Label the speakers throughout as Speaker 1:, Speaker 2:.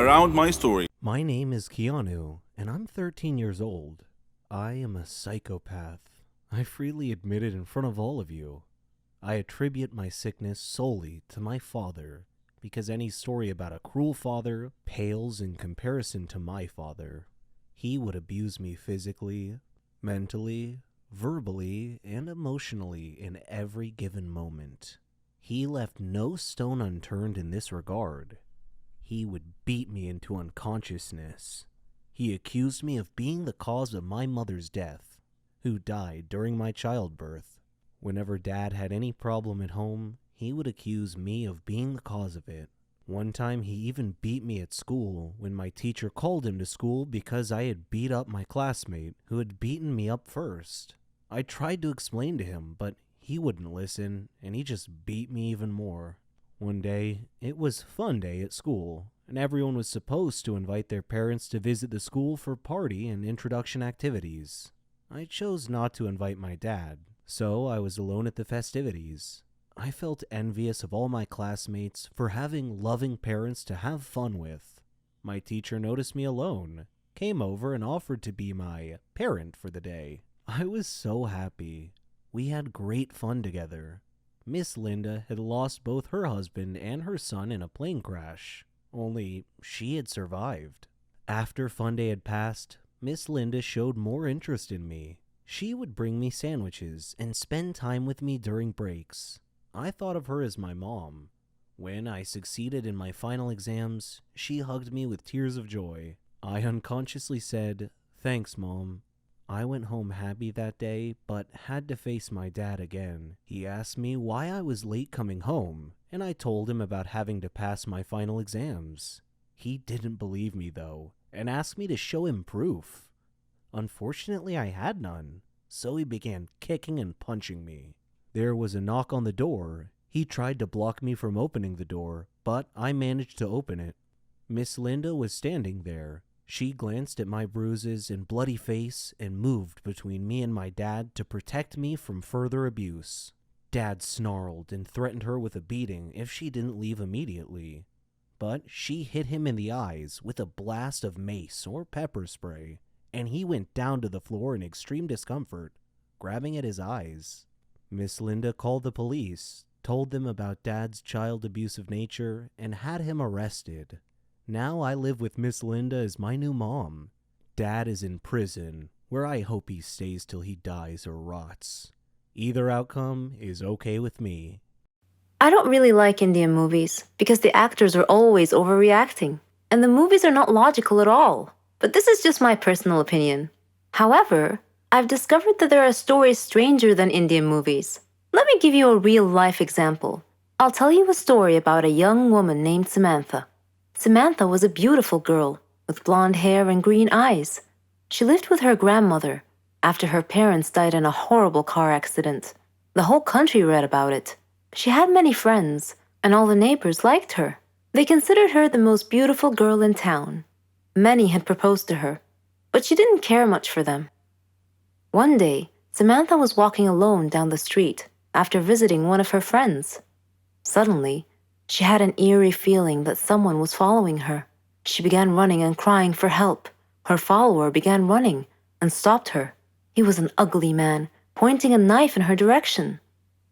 Speaker 1: around my story.
Speaker 2: My name is Keanu, and I'm 13 years old. I am a psychopath. I freely admit it in front of all of you. I attribute my sickness solely to my father, because any story about a cruel father pales in comparison to my father. He would abuse me physically, mentally, verbally, and emotionally in every given moment. He left no stone unturned in this regard. He would beat me into unconsciousness. He accused me of being the cause of my mother's death, who died during my childbirth. Whenever Dad had any problem at home, he would accuse me of being the cause of it. One time he even beat me at school when my teacher called him to school because I had beat up my classmate who had beaten me up first. I tried to explain to him, but he wouldn't listen, and he just beat me even more. One day, it was fun day at school, and everyone was supposed to invite their parents to visit the school for party and introduction activities. I chose not to invite my dad, so I was alone at the festivities. I felt envious of all my classmates for having loving parents to have fun with. My teacher noticed me alone, came over and offered to be my parent for the day. I was so happy. We had great fun together. Miss Linda had lost both her husband and her son in a plane crash, only she had survived. After fun day had passed, Miss Linda showed more interest in me. She would bring me sandwiches and spend time with me during breaks. I thought of her as my mom. When I succeeded in my final exams, she hugged me with tears of joy. I unconsciously said, "Thanks, Mom." I went home happy that day, but had to face my dad again. He asked me why I was late coming home, and I told him about having to pass my final exams. He didn't believe me, though, and asked me to show him proof. Unfortunately, I had none, so he began kicking and punching me. There was a knock on the door. He tried to block me from opening the door, but I managed to open it. Miss Linda was standing there. She glanced at my bruises and bloody face and moved between me and my dad to protect me from further abuse. Dad snarled and threatened her with a beating if she didn't leave immediately. But she hit him in the eyes with a blast of mace or pepper spray, and he went down to the floor in extreme discomfort, grabbing at his eyes. Miss Linda called the police, told them about Dad's child abusive nature, and had him arrested. Now I live with Miss Linda as my new mom. Dad is in prison, where I hope he stays till he dies or rots. Either outcome is okay with me.
Speaker 3: I don't really like Indian movies because the actors are always overreacting, and the movies are not logical at all. But this is just my personal opinion. However, I've discovered that there are stories stranger than Indian movies. Let me give you a real-life example. I'll tell you a story about a young woman named Samantha. Samantha was a beautiful girl with blonde hair and green eyes. She lived with her grandmother after her parents died in a horrible car accident. The whole country read about it. She had many friends, and all the neighbors liked her. They considered her the most beautiful girl in town. Many had proposed to her, but she didn't care much for them. One day, Samantha was walking alone down the street after visiting one of her friends. Suddenly, she had an eerie feeling that someone was following her. She began running and crying for help. Her follower began running and stopped her. He was an ugly man, pointing a knife in her direction.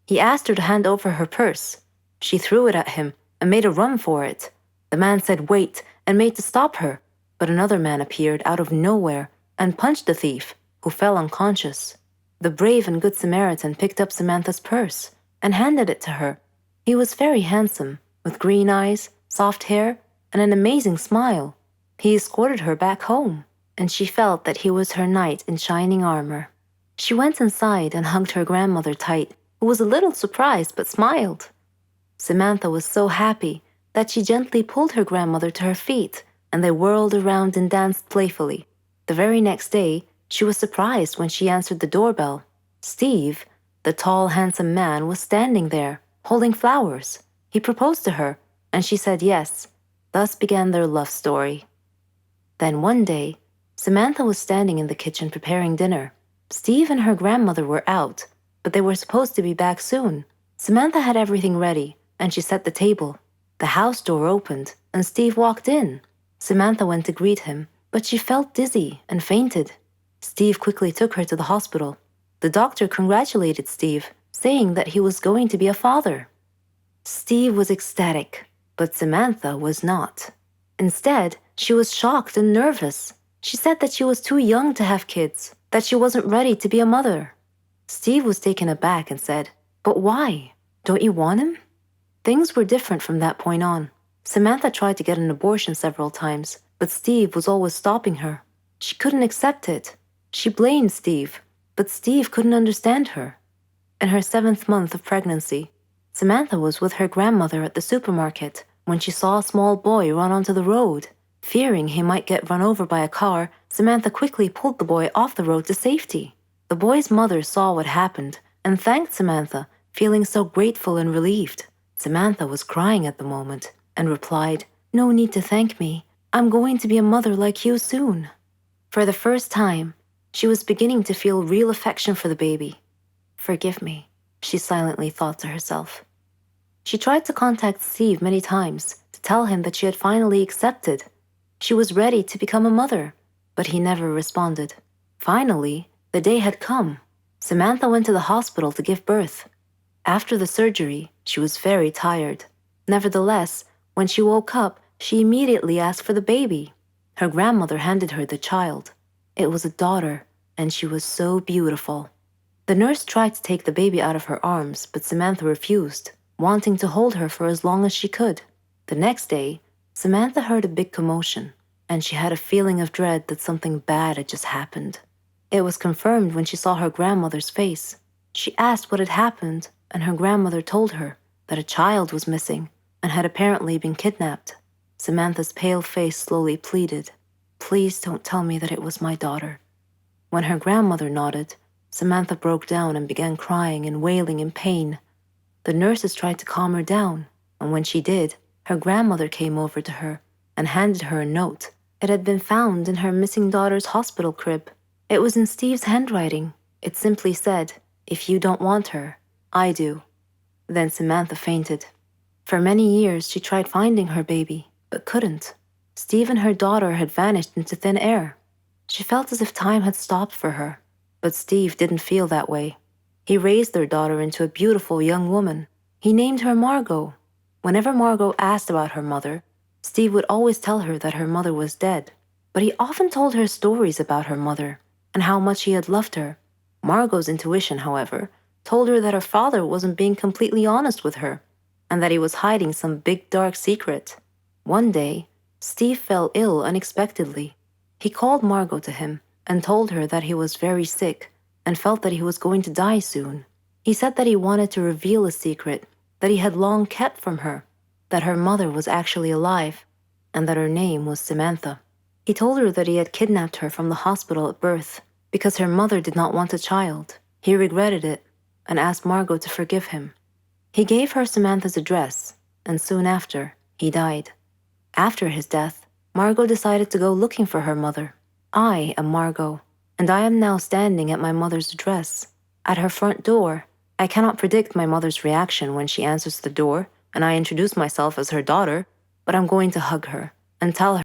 Speaker 3: He asked her to hand over her purse. She threw it at him and made a run for it. The man said wait and made to stop her, but another man appeared out of nowhere and punched the thief, who fell unconscious. The brave and good Samaritan picked up Samantha's purse and handed it to her. He was very handsome, with green eyes, soft hair, and an amazing smile. He escorted her back home, and she felt that he was her knight in shining armor. She went inside and hugged her grandmother tight, who was a little surprised but smiled. Samantha was so happy that she gently pulled her grandmother to her feet, and they whirled around and danced playfully. The very next day, she was surprised when she answered the doorbell. Steve, the tall, handsome man, was standing there, holding flowers. He proposed to her, and she said yes. Thus began their love story. Then one day, Samantha was standing in the kitchen preparing dinner. Steve and her grandmother were out, but they were supposed to be back soon. Samantha had everything ready, and she set the table. The house door opened, and Steve walked in. Samantha went to greet him, but she felt dizzy and fainted. Steve quickly took her to the hospital. The doctor congratulated Steve, saying that he was going to be a father. Steve was ecstatic, but Samantha was not. Instead, she was shocked and nervous. She said that she was too young to have kids, that she wasn't ready to be a mother. Steve was taken aback and said, "But why? Don't you want him?" Things were different from that point on. Samantha tried to get an abortion several times, but Steve was always stopping her. She couldn't accept it. She blamed Steve, but Steve couldn't understand her. In her 7th month of pregnancy, Samantha was with her grandmother at the supermarket when she saw a small boy run onto the road. Fearing he might get run over by a car, Samantha quickly pulled the boy off the road to safety. The boy's mother saw what happened and thanked Samantha, feeling so grateful and relieved. Samantha was crying at the moment and replied, "No need to thank me. I'm going to be a mother like you soon." For the first time, she was beginning to feel real affection for the baby. "Forgive me," she silently thought to herself. She tried to contact Steve many times to tell him that she had finally accepted. She was ready to become a mother, but he never responded. Finally, the day had come. Samantha went to the hospital to give birth. After the surgery, she was very tired. Nevertheless, when she woke up, she immediately asked for the baby. Her grandmother handed her the child. It was a daughter, and she was so beautiful. The nurse tried to take the baby out of her arms, but Samantha refused, wanting to hold her for as long as she could. The next day, Samantha heard a big commotion, and she had a feeling of dread that something bad had just happened. It was confirmed when she saw her grandmother's face. She asked what had happened, and her grandmother told her that a child was missing and had apparently been kidnapped. Samantha's pale face slowly pleaded, "Please don't tell me that it was my daughter." When her grandmother nodded, Samantha broke down and began crying and wailing in pain. The nurses tried to calm her down, and when she did, her grandmother came over to her and handed her a note. It had been found in her missing daughter's hospital crib. It was in Steve's handwriting. It simply said, "If you don't want her, I do." Then Samantha fainted. For many years, she tried finding her baby, but couldn't. Steve and her daughter had vanished into thin air. She felt as if time had stopped for her, but Steve didn't feel that way. He raised their daughter into a beautiful young woman. He named her Margot. Whenever Margot asked about her mother, Steve would always tell her that her mother was dead, but he often told her stories about her mother and how much he had loved her. Margot's intuition, however, told her that her father wasn't being completely honest with her and that he was hiding some big dark secret. One day, Steve fell ill unexpectedly. He called Margot to him and told her that he was very sick and felt that he was going to die soon. He said that he wanted to reveal a secret that he had long kept from her, that her mother was actually alive, and that her name was Samantha. He told her that he had kidnapped her from the hospital at birth because her mother did not want a child. He regretted it and asked Margot to forgive him. He gave her Samantha's address, and soon after, he died. After his death, Margot decided to go looking for her mother. I am Margot, and I am now standing at my mother's address. At her front door, I cannot predict my mother's reaction when she answers the door and I introduce myself as her daughter, but I'm going to hug her and tell her